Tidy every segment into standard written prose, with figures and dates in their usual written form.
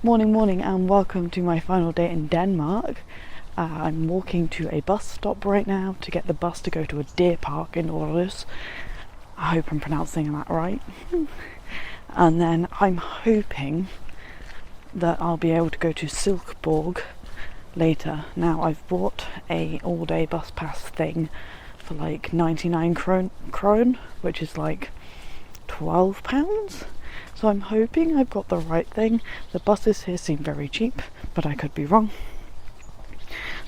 Morning, and welcome to my final day in Denmark. I'm walking to a bus stop right now to get the bus to go to a deer park in Aarhus. I hope I'm pronouncing that right. And then I'm hoping that I'll be able to go to Silkeborg later. Now, I've bought a all-day bus pass thing for like 99 krone, which is like £12. So I'm hoping I've got the right thing. The buses here seem very cheap, but I could be wrong.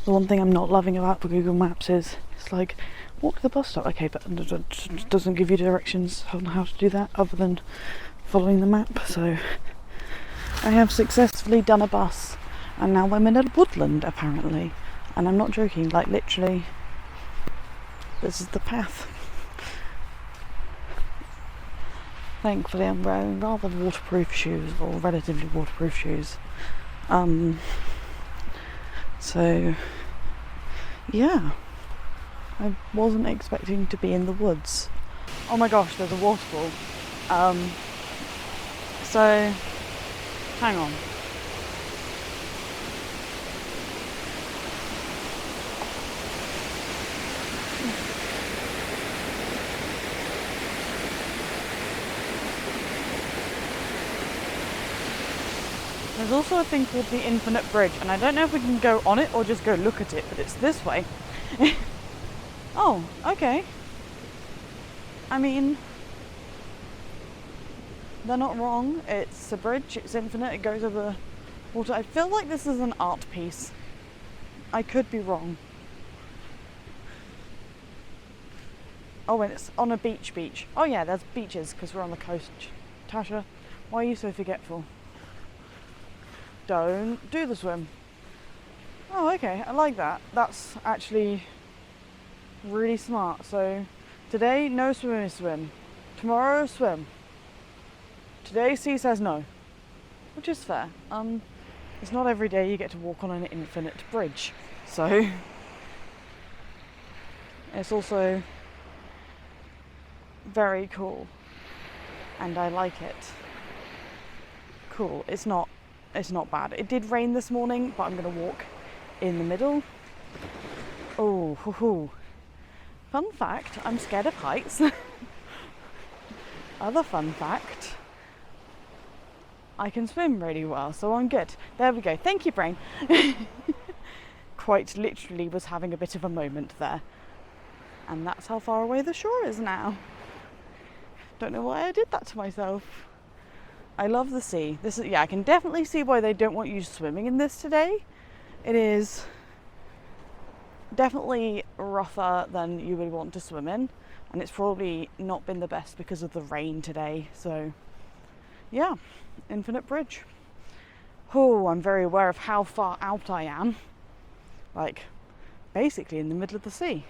The one thing I'm not loving about the Google Maps is it's like, walk to the bus stop. Okay, but it doesn't give you directions on how to do that other than following the map. So I have successfully done a bus, and now I'm in a woodland apparently. And I'm not joking, like literally, this is the path. Thankfully I'm wearing rather waterproof shoes, or relatively waterproof shoes. So yeah, I wasn't expecting to be in the woods. Oh my gosh, there's a waterfall. So hang on. There's also a thing called the Infinite Bridge, and I don't know if we can go on it or just go look at it, but it's this way. Oh, okay. I mean, they're not wrong. It's a bridge, it's infinite, it goes over water. I feel like this is an art piece. I could be wrong. Oh, and it's on a beach. Oh yeah, there's beaches because we're on the coast. Tasha, why are you so forgetful? Don't do the swim. Oh, okay, I like that. That's actually really smart. So today, no swim. Tomorrow, swim. Today, C says no, which is fair. It's not every day you get to walk on an infinite bridge, so it's also very cool, and I like it. Cool. It's not bad. It did rain this morning, but I'm going to walk in the middle. Oh, hoo hoo. Fun fact, I'm scared of heights. Other fun fact, I can swim really well, so I'm good. There we go. Thank you, brain. Quite literally was having a bit of a moment there. And that's how far away the shore is now. Don't know why I did that to myself. I love the sea. I can definitely see why they don't want you swimming in this today. It is definitely rougher than you would want to swim in, and it's probably not been the best because of the rain today. So yeah, Infinite Bridge. Oh, I'm very aware of how far out I am. Like, basically in the middle of the sea.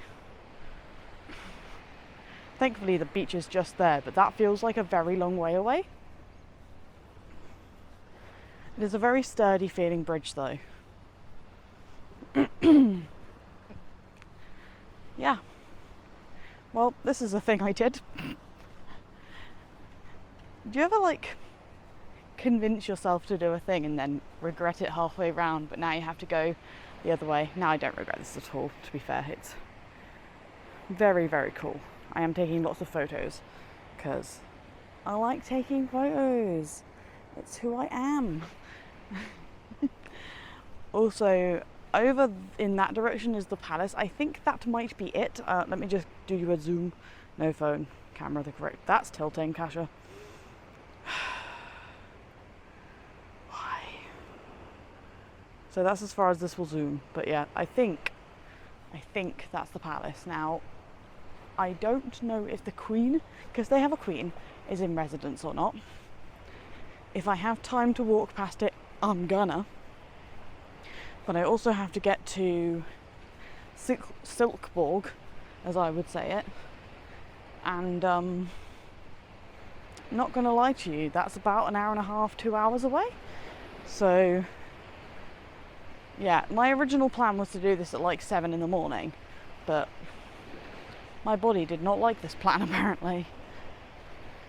Thankfully the beach is just there, but that feels like a very long way away. It is a very sturdy feeling bridge though. Yeah. Well, this is a thing I did. Do you ever like convince yourself to do a thing and then regret it halfway round, but now you have to go the other way? Now I don't regret this at all, to be fair. It's very, very cool. I am taking lots of photos because I like taking photos. It's who I am. Also, over in that direction is the palace. I think that might be it. Let me just do you a zoom. No phone, camera, the correct. That's tilting, Kasha. Why? So that's as far as this will zoom. But yeah, I think that's the palace. Now, I don't know if the queen, because they have a queen, is in residence or not. If I have time to walk past it, I'm gonna. But I also have to get to Silkeborg, as I would say it. And not gonna lie to you, that's about an hour and a half, 2 hours away. So yeah, my original plan was to do this at like 7 in the morning, but my body did not like this plan apparently.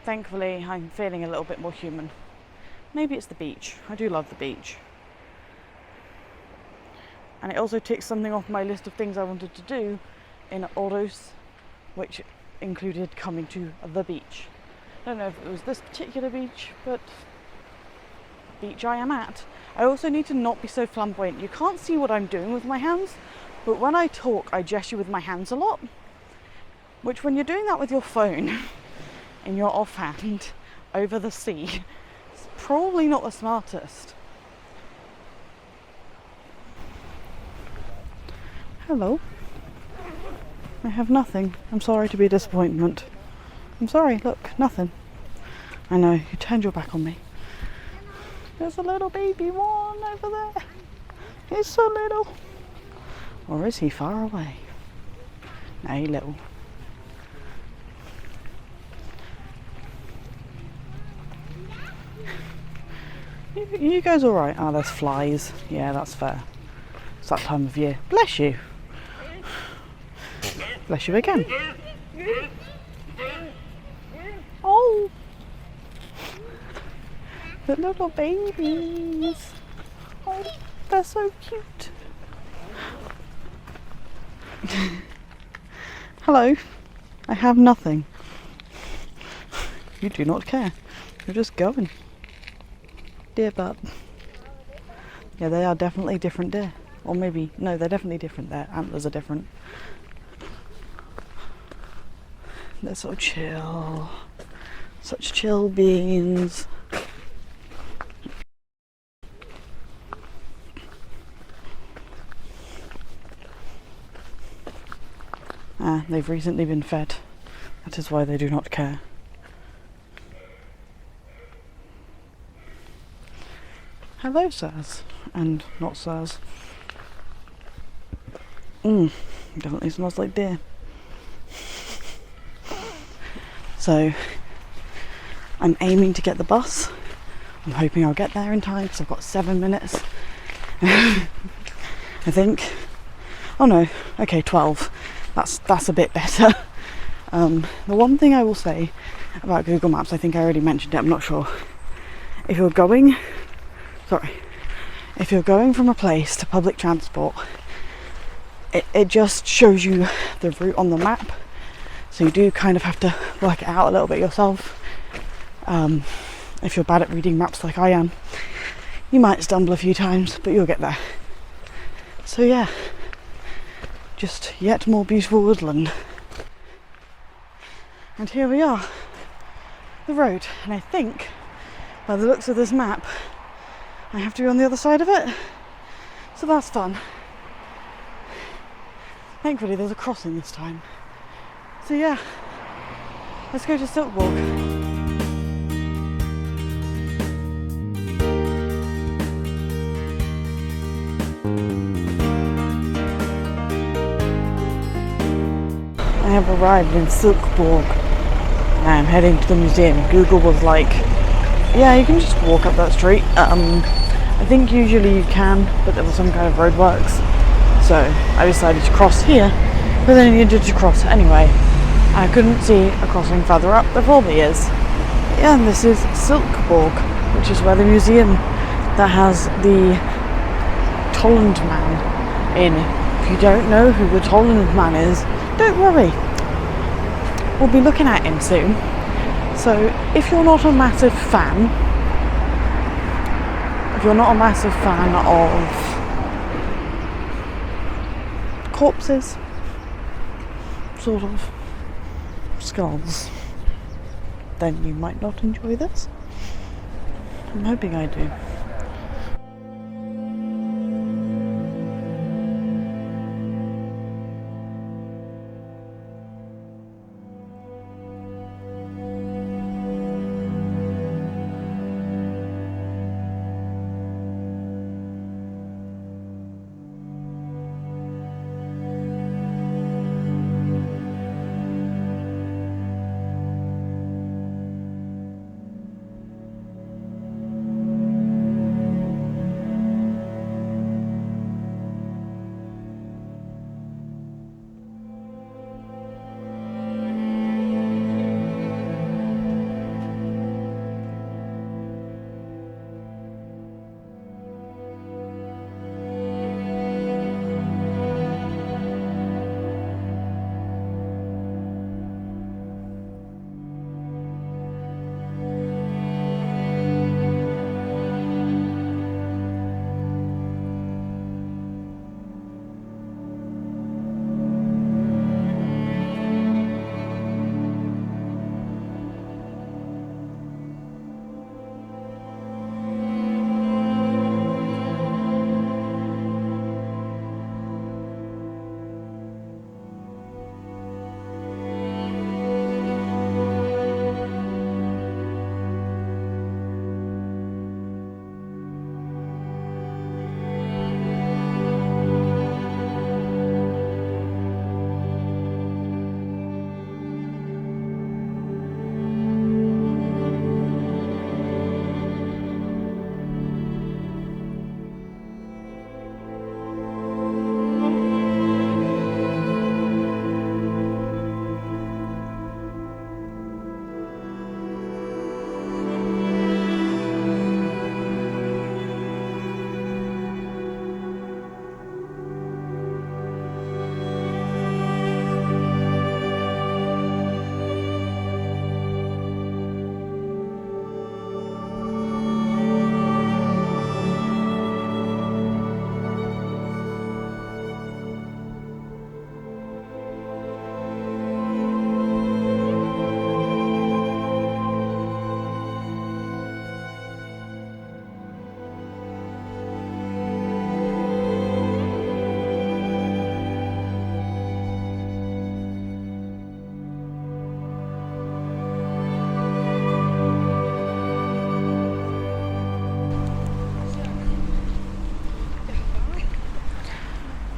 Thankfully, I'm feeling a little bit more human. Maybe it's the beach. I do love the beach. And it also ticks something off my list of things I wanted to do in Aarhus, which included coming to the beach. I don't know if it was this particular beach, but beach I am at. I also need to not be so flamboyant. You can't see what I'm doing with my hands, but when I talk, I gesture with my hands a lot, which when you're doing that with your phone in your offhand over the sea, it's probably not the smartest. Hello. I have nothing. I'm sorry to be a disappointment. I'm sorry, look, nothing. I know, you turned your back on me. There's a little baby one over there. He's so little. Or is he far away? No, he's little. You guys alright? Oh, there's flies. Yeah, that's fair. It's that time of year. Bless you. Bless you again. Oh! The little babies. Oh, they're so cute. Hello. I have nothing. You do not care. You're just going. Deer butt. Yeah, they are definitely different deer. Or maybe, no, they're definitely different. Their antlers are different. They're so chill. Such chill beings. Ah, they've recently been fed. That is why they do not care. Hello, sirs. And not sirs. Definitely smells like deer. So, I'm aiming to get the bus. I'm hoping I'll get there in time because I've got 7 minutes. I think. Oh no, okay, 12. That's a bit better. The one thing I will say about Google Maps, I think I already mentioned it, I'm not sure. If you're going from a place to public transport, it just shows you the route on the map. So you do kind of have to work it out a little bit yourself. If you're bad at reading maps like I am, you might stumble a few times, but you'll get there. So yeah, just yet more beautiful woodland. And here we are, the road. And I think, by the looks of this map, I have to be on the other side of it. So that's fun. Thankfully there's a crossing this time. So yeah, let's go to Silkeborg. I have arrived in Silkeborg. I'm heading to the museum. Google was like, yeah, you can just walk up that street. I think usually you can, but there was some kind of roadworks. So I decided to cross here, but then I needed to cross anyway. I couldn't see a crossing further up, there probably is. Yeah, and this is Silkeborg, which is where the museum that has the Tollund Man in. If you don't know who the Tollund Man is, don't worry. We'll be looking at him soon. So if you're not a massive fan, of corpses, sort of skulls, then you might not enjoy this. I'm hoping I do.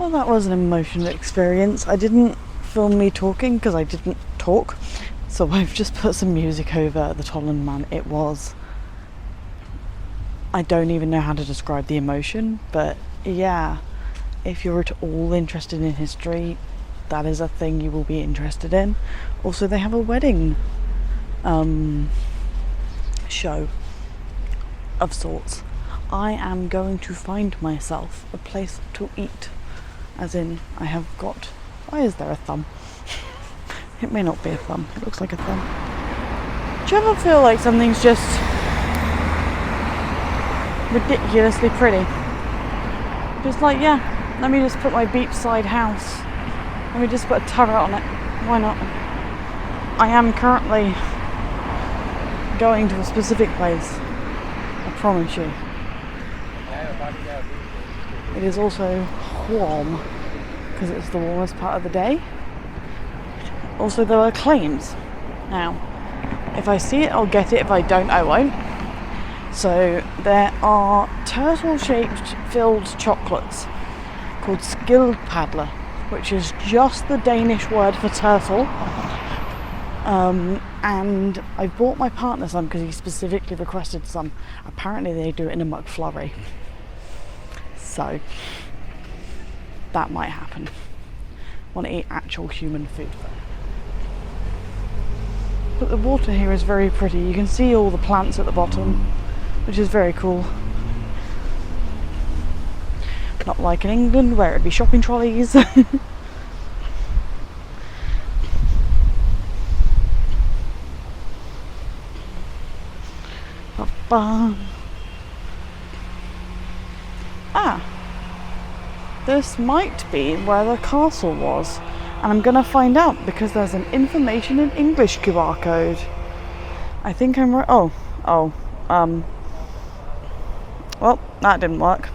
Well, that was an emotional experience. I didn't film me talking because I didn't talk, so I've just put some music over the Tollund Man. It was... I don't even know how to describe the emotion, but yeah, if you're at all interested in history, that is a thing you will be interested in. Also, they have a wedding show of sorts. I am going to find myself a place to eat, as in I have got... Why is there a thumb? It may not be a thumb, it looks like a thumb. Do you ever feel like something's just ridiculously pretty? Just like, yeah, let me just put my beachside house, let me just put a turret on it, why not? I am currently going to a specific place, I promise you. It is also warm because it's the warmest part of the day. Also, there are claims. Now, if I see it, I'll get it. If I don't, I won't. So there are turtle-shaped filled chocolates called Skildpadler, which is just the Danish word for turtle. And I bought my partner some because he specifically requested some. Apparently they do it in a McFlurry. So that might happen. Want to eat actual human food though. But the water here is very pretty. You can see all the plants at the bottom, which is very cool. Not like in England where it'd be shopping trolleys. This might be where the castle was, and I'm gonna find out because there's an information in English QR code. I think I'm right. Well, that didn't work.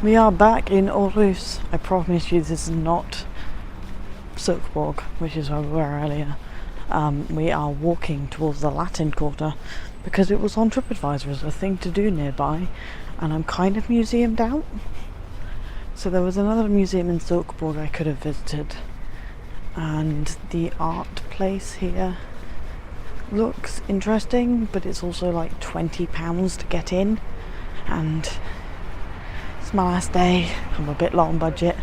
We are back in Aarhus. I promise you this is not Silkeborg, which is where we were earlier. We are walking towards the Latin Quarter because it was on TripAdvisor as a thing to do nearby, and I'm kind of museumed out. So there was another museum in Silkeborg I could have visited, and the art place here looks interesting, but it's also like £20 to get in, and it's my last day. I'm a bit low on budget,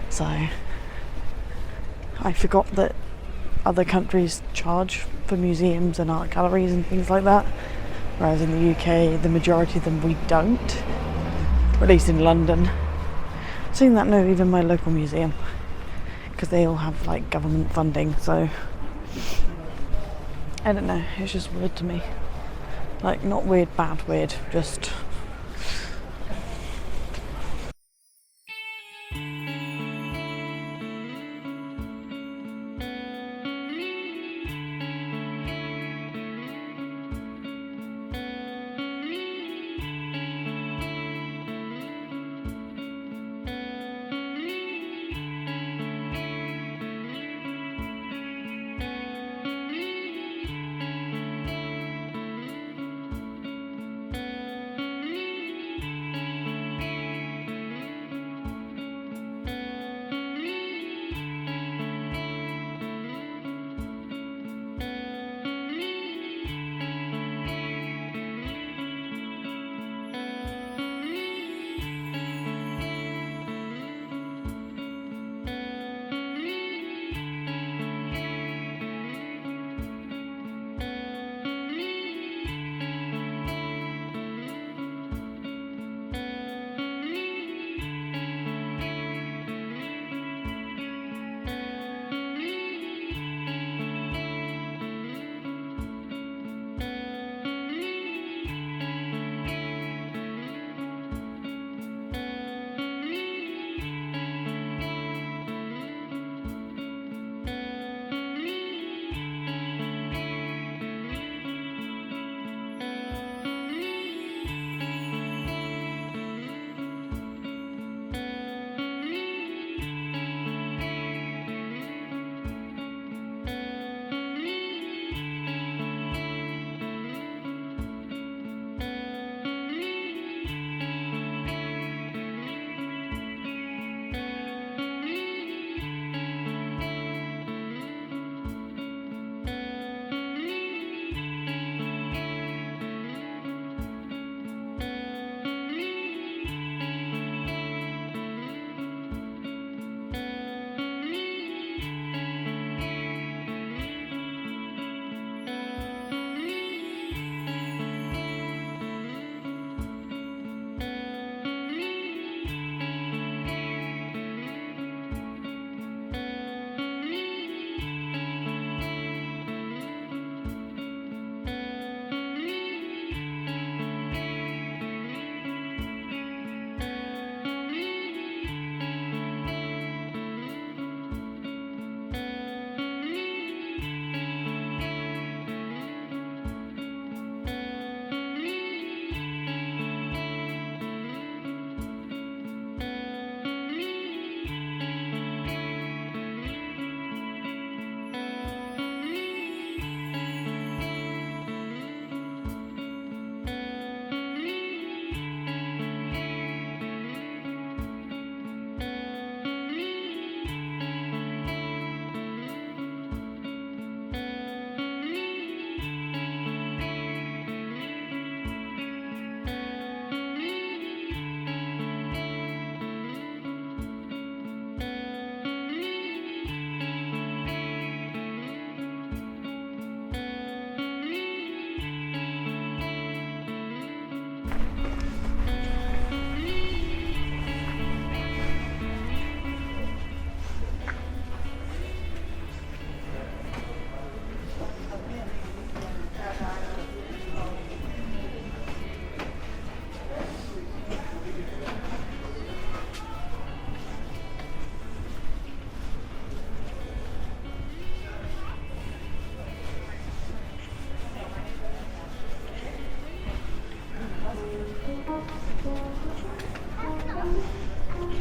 so I forgot that other countries charge for museums and art galleries and things like that, whereas in the UK the majority of them we don't, or at least in London. Seeing that, no, even my local museum, because they all have like government funding, so I don't know, it's just weird to me. Like, not weird, bad weird, just...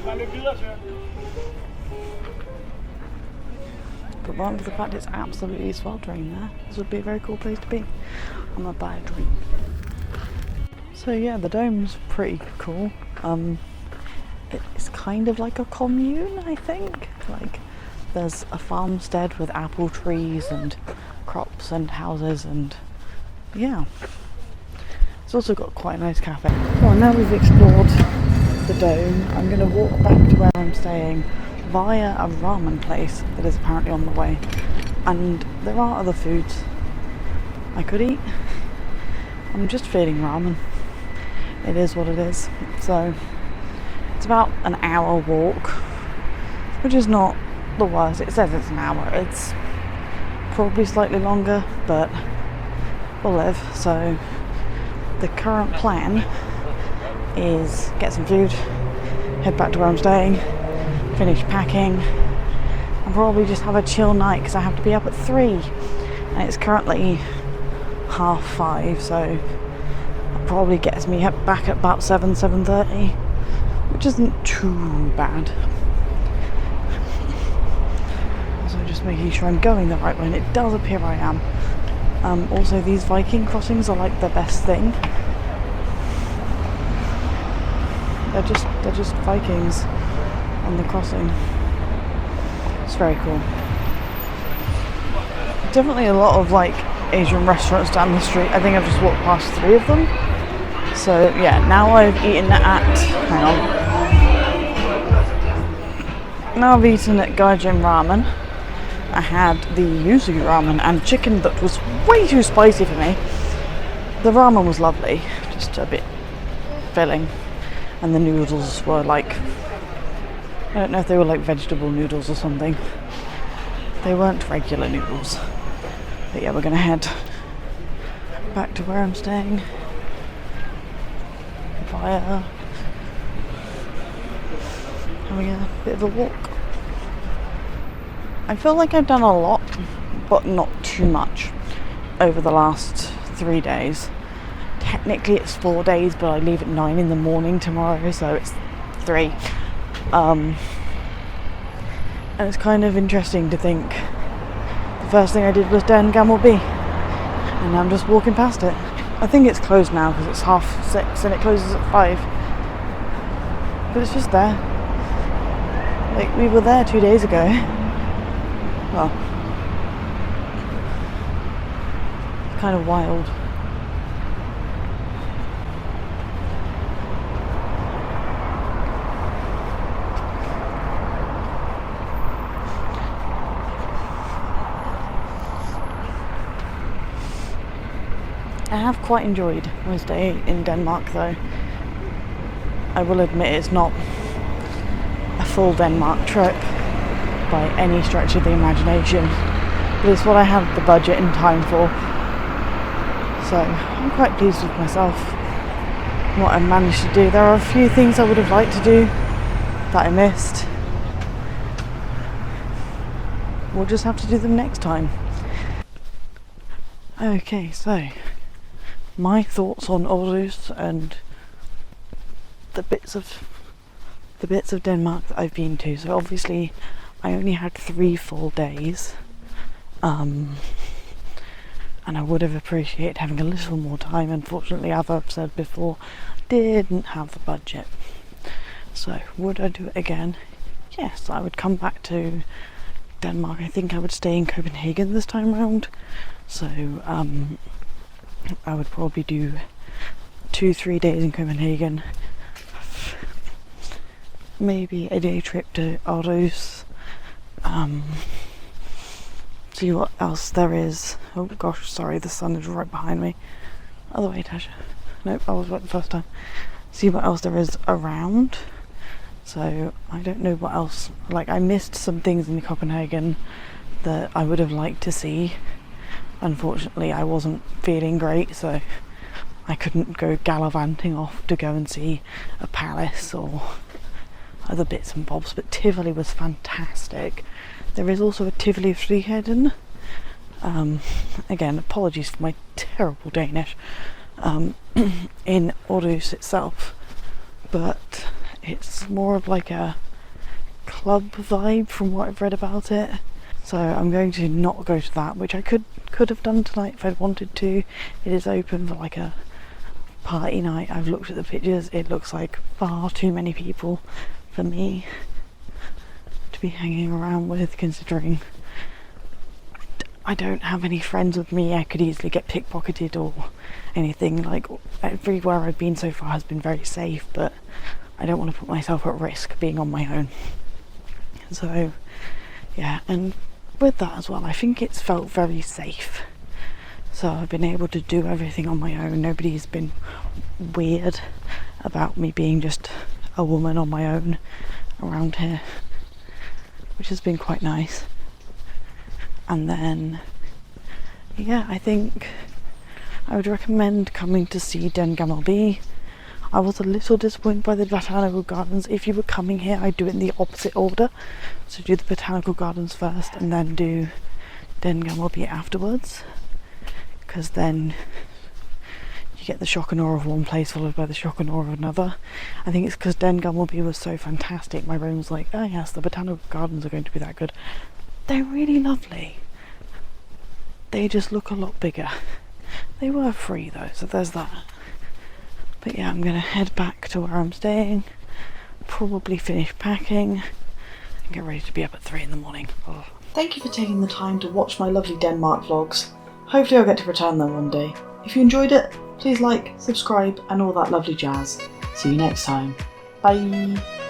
But one for the fact it's absolutely sweltering there, this would be a very cool place to be on a bad dream. So yeah, the dome's pretty cool. It's kind of like a commune, I think. Like, there's a farmstead with apple trees and crops and houses, and yeah. It's also got quite a nice cafe. Well, now we've explored the dome, I'm going to walk back to where I'm staying via a ramen place that is apparently on the way. And there are other foods I could eat. I'm just feeling ramen. It is what it is. So it's about an hour walk, which is not the worst. It says it's an hour. It's probably slightly longer, but we'll live. So the current plan is get some food, head back to where I'm staying, finish packing, and probably just have a chill night because I have to be up at 3 and it's currently 5:30, so that probably gets me back at about 7:30, which isn't too bad. So just making sure I'm going the right way, and it does appear I am. Also, these Viking crossings are like the best thing. They're just Vikings on the crossing. It's very cool. Definitely a lot of like Asian restaurants down the street. I think I've just walked past 3 of them. So yeah, now I've eaten at, hang on. Now I've eaten at Gaijin Ramen. I had the yuzu ramen and chicken that was way too spicy for me. The ramen was lovely, just a bit filling. And the noodles were like, I don't know if they were like vegetable noodles or something. They weren't regular noodles. But yeah, we're gonna head back to where I'm staying via having a bit of a walk. I feel like I've done a lot, but not too much over the last 3 days. Technically it's 4 days, but I leave at 9 in the morning tomorrow, so it's 3. And it's kind of interesting to think the first thing I did was down Gamble B, and I'm just walking past it. I think it's closed now because it's 6:30 and it closes at 5. But it's just there. Like, we were there 2 days ago. Well, it's kind of wild. I have quite enjoyed my stay in Denmark, though. I will admit it's not a full Denmark trip by any stretch of the imagination, but it's what I have the budget and time for. So I'm quite pleased with myself and what I've managed to do. There are a few things I would have liked to do that I missed. We'll just have to do them next time. Okay, so my thoughts on Aarhus and the bits of Denmark that I've been to. So obviously I only had 3 full days, and I would have appreciated having a little more time. Unfortunately, as I've said before, I didn't have the budget. So would I do it again? Yes, I would come back to Denmark. I think I would stay in Copenhagen this time round. So I would probably do 2-3 days in Copenhagen, maybe a day trip to Aarhus, see what else there is. Oh gosh, sorry, the sun is right behind me. Other way, Tasha. Nope, I was right the first time. See what else there is around. So I don't know what else, like I missed some things in Copenhagen that I would have liked to see. Unfortunately, I wasn't feeling great, so I couldn't go gallivanting off to go and see a palace or other bits and bobs, but Tivoli was fantastic. There is also a Tivoli Friheden. Again, apologies for my terrible Danish, in Aarhus itself, but It's more of like a club vibe from what I've read about it. So I'm going to not go to that, which I could have done tonight if I'd wanted to. It is open for like a party night. I've looked at the pictures, it looks like far too many people for me to be hanging around with, considering I don't have any friends with me. I could easily get pickpocketed or anything. Like, everywhere I've been so far has been very safe, but I don't want to put myself at risk being on my own. So yeah, and with that as well, I think it's felt very safe. So I've been able to do everything on my own. Nobody's been weird about me being just a woman on my own around here, which has been quite nice. And then, yeah, I think I would recommend coming to see Den Gamel B. I was a little disappointed by the botanical gardens. If you were coming here, I'd do it in the opposite order. So do the botanical gardens first and then do Den Gamel B afterwards. Because then you get the shock and awe of one place followed by the shock and awe of another. I think it's because Den Gamel B was so fantastic. My brain was like, oh yes, the botanical gardens are going to be that good. They're really lovely. They just look a lot bigger. They were free though, so there's that. But yeah, I'm gonna head back to where I'm staying, probably finish packing, and get ready to be up at 3 in the morning. Oh. Thank you for taking the time to watch my lovely Denmark vlogs. Hopefully I'll get to return them one day. If you enjoyed it, please like, subscribe, and all that lovely jazz. See you next time. Bye!